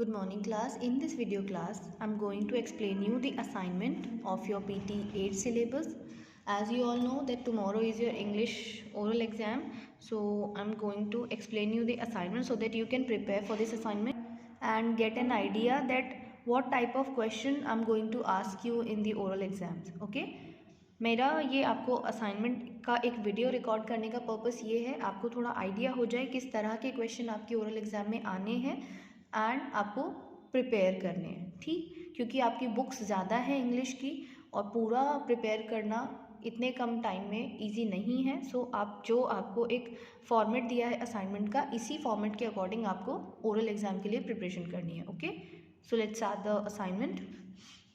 Good morning class. In this video class, I'm going to explain you the assignment of your PT 8 syllabus. As you all know that tomorrow is your English oral exam. So I'm going to explain you the assignment so that you can prepare for this assignment and get an idea that what type of question I'm going to ask you in the oral exams. Okay? मेरा ये आपको assignment का एक video record करने का purpose ये है आपको थोड़ा आइडिया हो जाए किस तरह के क्वेश्चन आपके ओरल एग्ज़ाम में आने हैं एंड आपको प्रिपेयर करने हैं, ठीक। क्योंकि आपकी बुक्स ज़्यादा है इंग्लिश की और पूरा प्रिपेयर करना इतने कम टाइम में इजी नहीं है। सो आप जो आपको एक फॉर्मेट दिया है असाइनमेंट का, इसी फॉर्मेट के अकॉर्डिंग आपको ओरल एग्ज़ाम के लिए प्रिपरेशन करनी है। Okay, so let's start the assignment.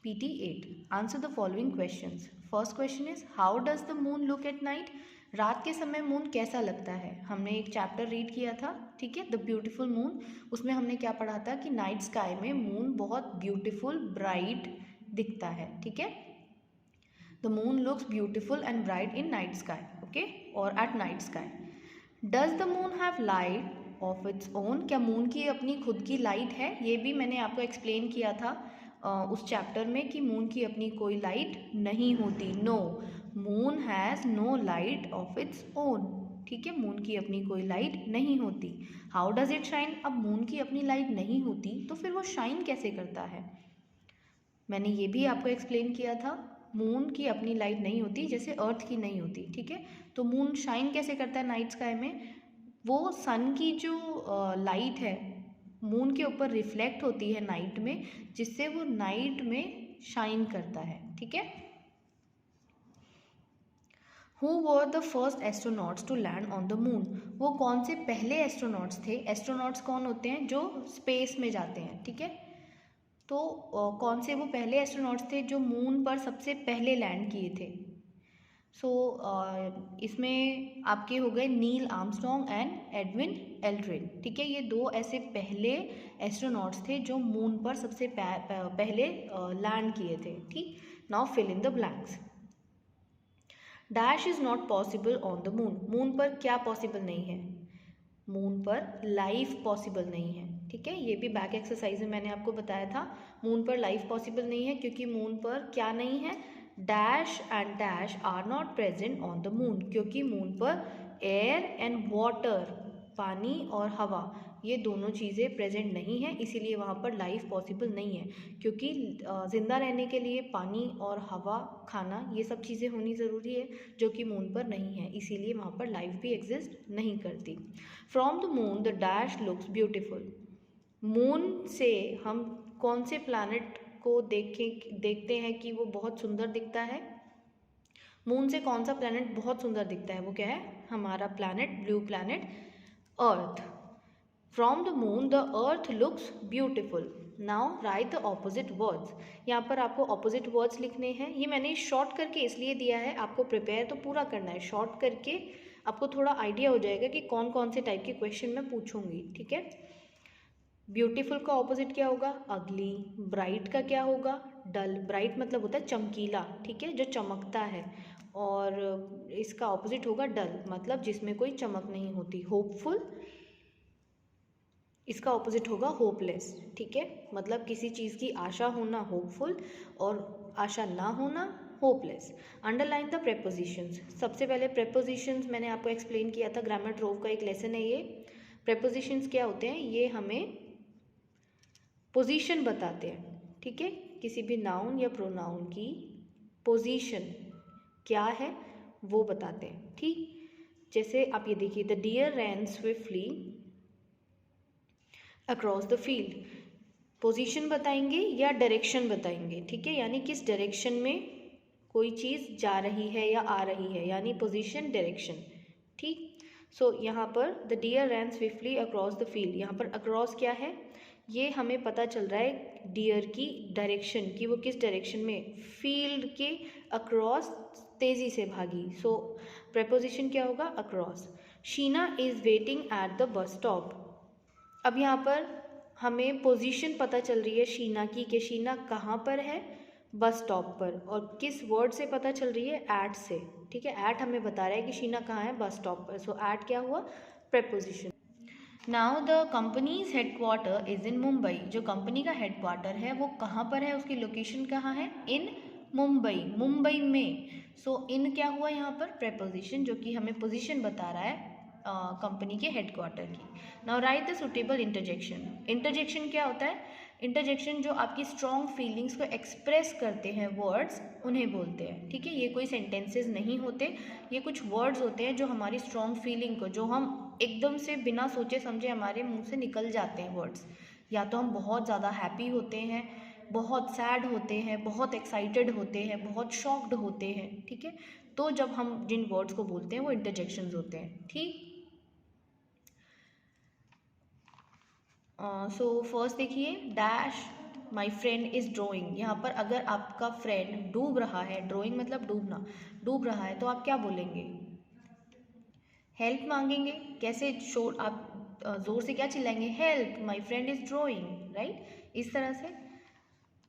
PT 8. Answer the following questions. First question is how does the moon look at night? रात के समय मून कैसा लगता है। हमने एक चैप्टर रीड किया था, ठीक है, द ब्यूटीफुल मून। उसमें हमने क्या पढ़ा था कि नाइट स्काई में मून बहुत ब्यूटीफुल ब्राइट दिखता है, ठीक है। The moon looks beautiful and bright in night sky, okay, और at night sky. Does the moon have light of its own? क्या मून की अपनी खुद की लाइट है? ये भी मैंने आपको एक्सप्लेन किया था उस चैप्टर में कि मून की अपनी कोई लाइट नहीं होती। No, moon has no light of its own, ठीक है, मून की अपनी कोई लाइट नहीं होती। How does it shine? अब मून की अपनी लाइट नहीं होती तो फिर वो शाइन कैसे करता है? मैंने ये भी आपको एक्सप्लेन किया था, मून की अपनी लाइट नहीं होती जैसे अर्थ की नहीं होती, ठीक है। तो मून शाइन कैसे करता है नाइट स्काई में? वो सन की जो लाइट है मून के ऊपर रिफ्लेक्ट होती है नाइट में, जिससे वो नाइट में शाइन करता है, ठीक है। Who were the first astronauts to land on the moon? वो कौन से पहले एस्ट्रोनॉट्स थे? एस्ट्रोनॉट्स कौन होते हैं? जो स्पेस में जाते हैं, ठीक है। तो कौन से वो पहले एस्ट्रोनॉट्स थे जो मून पर सबसे पहले लैंड किए थे? सो इसमें आपके हो गए Neil Armstrong and Edwin Aldrin, ठीक है। ये दो ऐसे पहले एस्ट्रोनॉट्स थे जो मून पर सबसे पहले लैंड किए थे, ठीक। Now fill in the blanks. Dash is not possible on the moon. Moon पर क्या पॉसिबल नहीं है? मून पर लाइफ पॉसिबल नहीं है, ठीक है। ये भी बैक एक्सरसाइज में मैंने आपको बताया था, मून पर लाइफ पॉसिबल नहीं है क्योंकि मून पर क्या नहीं है? Dash and dash are not present on the moon, क्योंकि मून पर एयर एंड वाटर, पानी और हवा, ये दोनों चीज़ें प्रेजेंट नहीं है, इसीलिए वहाँ पर लाइफ पॉसिबल नहीं है। क्योंकि ज़िंदा रहने के लिए पानी और हवा, खाना, ये सब चीज़ें होनी ज़रूरी है जो कि मून पर नहीं है, इसीलिए वहाँ पर लाइफ भी एग्जिस्ट नहीं करती। From the moon the dash looks beautiful. Moon से हम कौन से प्लैनेट को देखते हैं कि वो बहुत सुंदर दिखता है? मून से कौन सा प्लैनेट बहुत सुंदर दिखता है? वो क्या है? हमारा planet, blue planet earth. From the moon the earth looks beautiful. Now right the opposite words. यहाँ पर आपको ऑपोजिट वर्ड्स लिखने हैं। ये मैंने शॉर्ट करके इसलिए दिया है, आपको प्रिपेयर तो पूरा करना है, शॉर्ट करके आपको थोड़ा आइडिया हो जाएगा कि कौन कौन से टाइप के क्वेश्चन मैं पूछूंगी, ठीक है। ब्यूटीफुल का ऑपोजिट क्या होगा? अगली। ब्राइट का क्या होगा? डल। ब्राइट मतलब होता है चमकीला, ठीक है, जो चमकता है, और इसका ऑपोजिट होगा डल, मतलब जिसमें कोई चमक नहीं होती। होपफुल, इसका ऑपोजिट होगा होपलेस, ठीक है, मतलब किसी चीज़ की आशा होना होपफुल और आशा ना होना होपलेस। Underline the prepositions. सबसे पहले प्रेपोजिशंस मैंने आपको एक्सप्लेन किया था, ग्रामर ट्रोव का एक लेसन है ये। प्रेपोजिशंस क्या होते हैं? ये हमें पोजीशन बताते हैं, ठीक है, किसी भी नाउन या प्रोनाउन की पोजीशन क्या है वो बताते हैं, ठीक। जैसे आप ये देखिए, the deer ran swiftly across the field. Position बताएंगे या डायरेक्शन बताएंगे, ठीक है, यानी किस डायरेक्शन में कोई चीज़ जा रही है या आ रही है, यानी पोजीशन, डायरेक्शन, ठीक। सो यहाँ पर the deer ran swiftly across the field, यहाँ पर अक्रॉस क्या है? ये हमें पता चल रहा है डियर की डायरेक्शन की, वो किस डायरेक्शन में, फील्ड के अक्रॉस तेज़ी से भागी। सो प्रेपोजिशन क्या होगा? Across. Sheena is waiting at the bus stop. अब यहाँ पर हमें पोजीशन पता चल रही है शीना की, कि शीना कहाँ पर है? बस स्टॉप पर। और किस वर्ड से पता चल रही है? एट से, ठीक है। एट हमें बता रहा है कि शीना कहाँ है? बस स्टॉप पर। सो एट क्या हुआ? Preposition. Now the companies headquarter is in Mumbai. जो कंपनी का हेडक्वार्टर है वो कहाँ पर है, उसकी लोकेशन कहाँ है, इन मुंबई, मुंबई में। सो इन क्या हुआ यहाँ पर, प्रेपोजिशन जो कि हमें पोजीशन बता रहा है कंपनी के हेडक्वार्टर की। Now right the suitable interjection. Interjection क्या होता है, इंटरजेक्शन जो आपकी स्ट्रॉन्ग फीलिंग्स को एक्सप्रेस करते हैं वर्ड्स, उन्हें बोलते हैं। ठीक है, ये कोई सेंटेंसेस नहीं होते, ये कुछ वर्ड्स होते हैं जो हमारी स्ट्रॉन्ग फीलिंग को, जो हम एकदम से बिना सोचे समझे हमारे मुंह से निकल जाते हैं वर्ड्स। या तो हम बहुत ज़्यादा हैप्पी होते हैं, बहुत सैड होते हैं, बहुत एक्साइटेड होते हैं, बहुत शॉक्ड होते हैं। ठीक है, तो जब हम जिन वर्ड्स को बोलते हैं वो इंटरजेक्शंस होते हैं। ठीक, सो फर्स्ट देखिए, dash my friend is drawing. यहाँ पर अगर आपका फ्रेंड डूब रहा है, ड्राइंग मतलब डूबना, डूब रहा है, तो आप क्या बोलेंगे, हेल्प मांगेंगे। कैसे, शोर आप ज़ोर से क्या चिल्लाएंगे, help my friend is drowning, right, इस तरह से।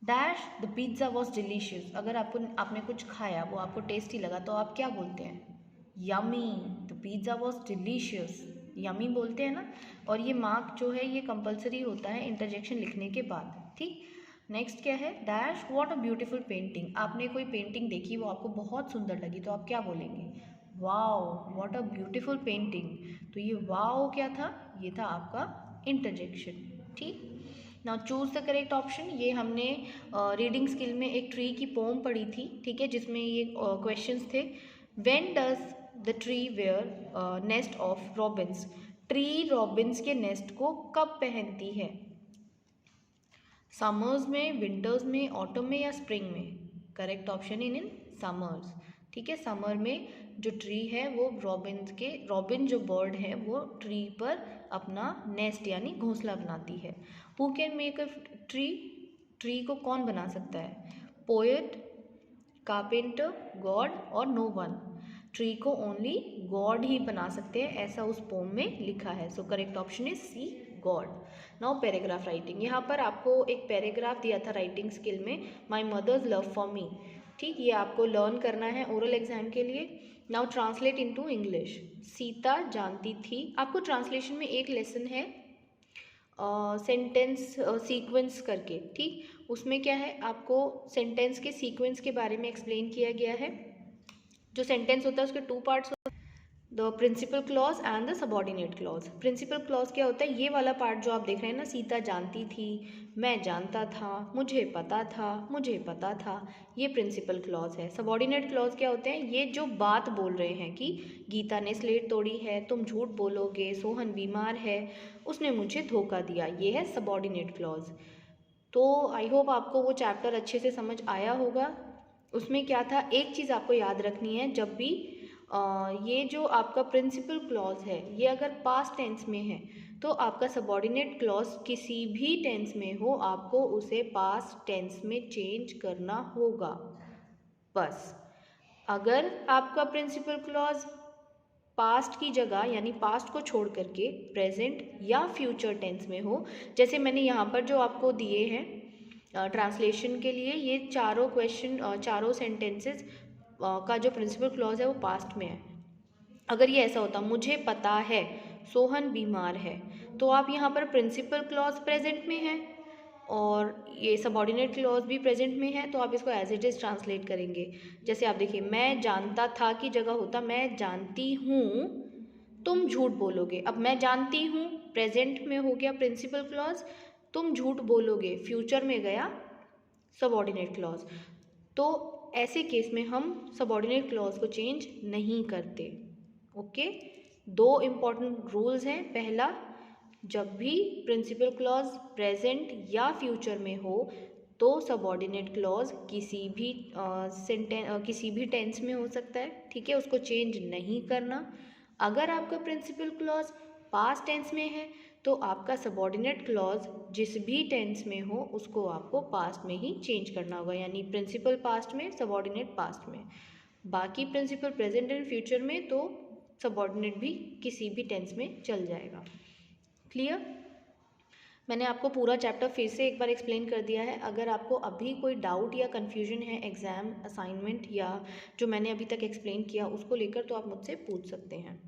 Dash the pizza was delicious. अगर आपने कुछ खाया, वो आपको टेस्टी लगा, तो आप क्या बोलते हैं, yummy the pizza was delicious, yummy बोलते हैं ना। और ये मार्क जो है ये कंपलसरी होता है इंटरजेक्शन लिखने के बाद। ठीक, नेक्स्ट क्या है, dash what a beautiful painting. आपने कोई पेंटिंग देखी, वो आपको बहुत सुंदर लगी, तो आप क्या बोलेंगे, wow what a beautiful painting. तो ये वाओ क्या था, ये था आपका इंटरजेक्शन। ठीक, now choose the correct option. ये हमने रीडिंग स्किल में एक ट्री की पोम पढ़ी थी, ठीक है, जिसमें ये क्वेश्चंस थे। When does the tree wear nest of robins. Tree robins के नेस्ट को कब पहनती है, समर्स में, विंटर्स में, ऑटम में या स्प्रिंग में। Correct option in summers. ठीक है, समर में जो ट्री है वो रॉबिन जो बर्ड है वो ट्री पर अपना नेस्ट यानी घोंसला बनाती है। Who can make a tree, tree को कौन बना सकता है, पोएट, कारपेंटर, गॉड और नो वन। ट्री को ओनली गॉड ही बना सकते हैं, ऐसा उस पोम में लिखा है। So correct option is C, God. Now paragraph writing. यहाँ पर आपको एक पैराग्राफ दिया था राइटिंग स्किल में, my mother's love for me. ठीक, ये आपको लर्न करना है ओरल एग्जाम के लिए। Now translate into English. Sita जानती थी। आपको ट्रांसलेशन में एक लेसन है सेंटेंस सीक्वेंस करके। ठीक, उसमें क्या है, आपको सेंटेंस के सीक्वेंस के बारे में एक्सप्लेन किया गया है। जो सेंटेंस होता है उसके two parts, the principal clause and the subordinate clause. Principal clause क्या होता है, ये वाला पार्ट जो आप देख रहे हैं ना, सीता जानती थी, मैं जानता था, मुझे पता था, मुझे पता था, ये प्रिंसिपल क्लॉज है। सबॉर्डिनेट क्लॉज क्या होते हैं, ये जो बात बोल रहे हैं कि गीता ने स्लेट तोड़ी है, तुम झूठ बोलोगे, सोहन बीमार है, उसने मुझे धोखा दिया, ये है सबॉर्डिनेट क्लॉज। तो आई होप आपको वो चैप्टर अच्छे से समझ आया होगा। उसमें क्या था, एक चीज़ आपको याद रखनी है, जब भी ये जो आपका प्रिंसिपल क्लॉज है ये अगर पास्ट टेंस में है तो आपका सबॉर्डिनेट क्लॉज किसी भी टेंस में हो आपको उसे पास्ट टेंस में चेंज करना होगा। बस अगर आपका प्रिंसिपल क्लॉज पास्ट की जगह यानी पास्ट को छोड़ करके प्रेजेंट या फ्यूचर टेंस में हो, जैसे मैंने यहाँ पर जो आपको दिए हैं ट्रांसलेशन के लिए, ये चारों क्वेश्चन, चारों सेंटेंसेस का जो प्रिंसिपल क्लॉज है वो पास्ट में है। अगर ये ऐसा होता, मुझे पता है सोहन बीमार है, तो आप यहाँ पर प्रिंसिपल क्लॉज प्रेजेंट में है और ये सबॉर्डिनेट क्लॉज भी प्रेजेंट में है, तो आप इसको एज इट इज़ ट्रांसलेट करेंगे। जैसे आप देखिए, मैं जानता था की जगह होता मैं जानती हूँ तुम झूठ बोलोगे। अब मैं जानती हूँ प्रेजेंट में हो गया प्रिंसिपल क्लॉज, तुम झूठ बोलोगे फ्यूचर में गया सबॉर्डिनेट क्लॉज। तो ऐसे केस में हम सबॉर्डिनेट क्लॉज को चेंज नहीं करते। ओके, दो इम्पॉर्टेंट रूल्स हैं। पहला, जब भी प्रिंसिपल क्लॉज प्रेजेंट या फ्यूचर में हो तो सबॉर्डिनेट क्लॉज किसी भी टेंस में हो सकता है, ठीक है, उसको चेंज नहीं करना। अगर आपका प्रिंसिपल क्लॉज पास्ट टेंस में है तो आपका सबॉर्डिनेट क्लॉज जिस भी टेंस में हो उसको आपको पास्ट में ही चेंज करना होगा, यानी प्रिंसिपल पास्ट में, सबॉर्डिनेट पास्ट में। बाकी प्रिंसिपल प्रेजेंट एंड फ्यूचर में तो सबॉर्डिनेट भी किसी भी टेंस में चल जाएगा। क्लियर? मैंने आपको पूरा चैप्टर फिर से एक बार एक्सप्लेन कर दिया है। अगर आपको अभी कोई डाउट या कन्फ्यूजन है एग्ज़ाम असाइनमेंट या जो मैंने अभी तक एक्सप्लेन किया उसको लेकर, तो आप मुझसे पूछ सकते हैं।